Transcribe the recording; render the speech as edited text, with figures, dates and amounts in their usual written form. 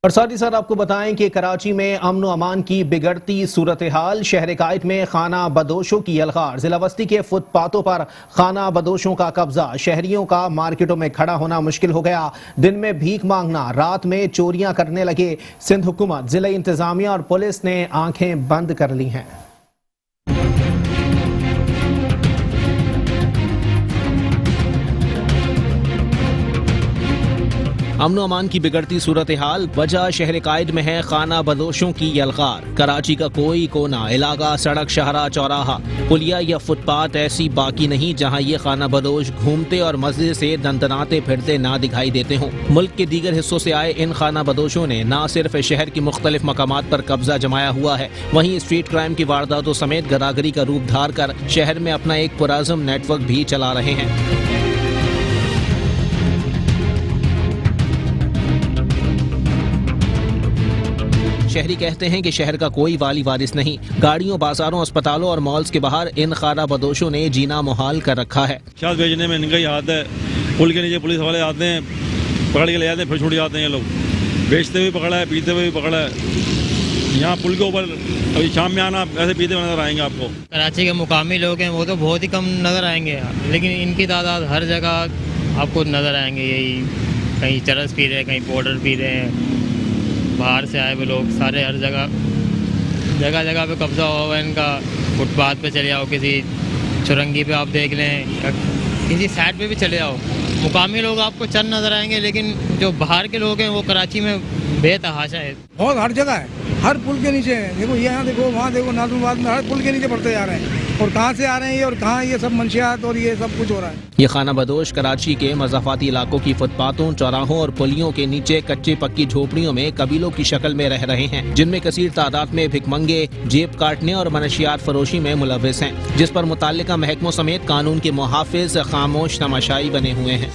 और साथ ही साथ आपको बताएं कि कराची में अमन व अमान की बिगड़ती सूरत हाल, शहर कायद में खाना बदोशों की यलगार, जिला बस्ती के फुटपाथों पर खाना बदोशों का कब्जा, शहरियों का मार्केटों में खड़ा होना मुश्किल हो गया। दिन में भीख मांगना, रात में चोरियां करने लगे। सिंध हुकूमत, जिला इंतजामिया और पुलिस ने आंखें बंद कर ली हैं। अमन अमान की बिगड़ती सूरत हाल, वजह शहर कायद में है खाना बदोशों की यलगार। कराची का कोई कोना, इलाका, सड़क, शहरा, चौराहा, पुलिया या फुटपाथ ऐसी बाकी नहीं जहां ये खाना बदोश घूमते और मजे से दंदनाते फिरते ना दिखाई देते हों। मुल्क के दीगर हिस्सों से आए इन खाना बदोशों ने न सिर्फ शहर की मुख्तलिफ मकामात पर कब्जा जमाया हुआ है, वहीं स्ट्रीट क्राइम की वारदातों समेत गदागरी का रूप धार कर शहर में अपना एक पुराज़म नेटवर्क भी चला रहे हैं। शहरी कहते हैं कि शहर का कोई वाली वारिस नहीं। गाड़ियों, बाजारों, अस्पतालों और मॉल्स के बाहर इन खाना बदोशों ने जीना मुहाल कर रखा है। शायद बेचने में इनका ही हाथ है। पुल के नीचे पुलिस वाले आते हैं, पकड़ के ले जाते हैं, फिर छूट जाते हैं। ये लोग बेचते हुए पकड़ा है, पीते हुए भी पकड़ा है। यहाँ पुल के ऊपर अभी शाम में आना, ऐसे पीते हुए नजर आएंगे आपको। कराची के मुकामी लोग हैं वो तो बहुत ही कम नज़र आएंगे, लेकिन इनकी तादाद हर जगह आपको नज़र आएंगे। यही कहीं चरस पी रहे हैं, कहीं पाउडर पी रहे हैं, बाहर से आए हुए लोग सारे हर जगह जगह पे कब्जा हुआ हुआ है इनका। फुटपाथ पे चले जाओ, किसी चुरंगी पे आप देख लें, किसी साइड पे भी चले जाओ, मुकामी लोग आपको चंद नज़र आएंगे, लेकिन जो बाहर के लोग हैं वो कराची में बेतहाशा है। बहुत हर जगह है, हर पुल के नीचे है। देखो यहाँ देखो, वहाँ देखो, नाज़िमाबाद में हर पुल के नीचे पड़ते जा रहे हैं। और कहाँ से आ रहे हैं ये, और कहाँ ये सब मंशियात और ये सब कुछ हो रहा है। ये खाना बदोश कराची के मज़ाफ़ाती इलाकों की फुटपाथों, चौराहों और पुलियों के नीचे कच्चे पक्की झोपड़ियों में कबीलों की शक्ल में रह रहे हैं, जिनमें कसीर तादाद में भिखमंगे जेब काटने और मनशियात फरोशी में मुलव्विस हैं, जिस पर मुताल्लिका महकमों समेत कानून के मुहाफिज खामोश तमाशाई बने हुए हैं।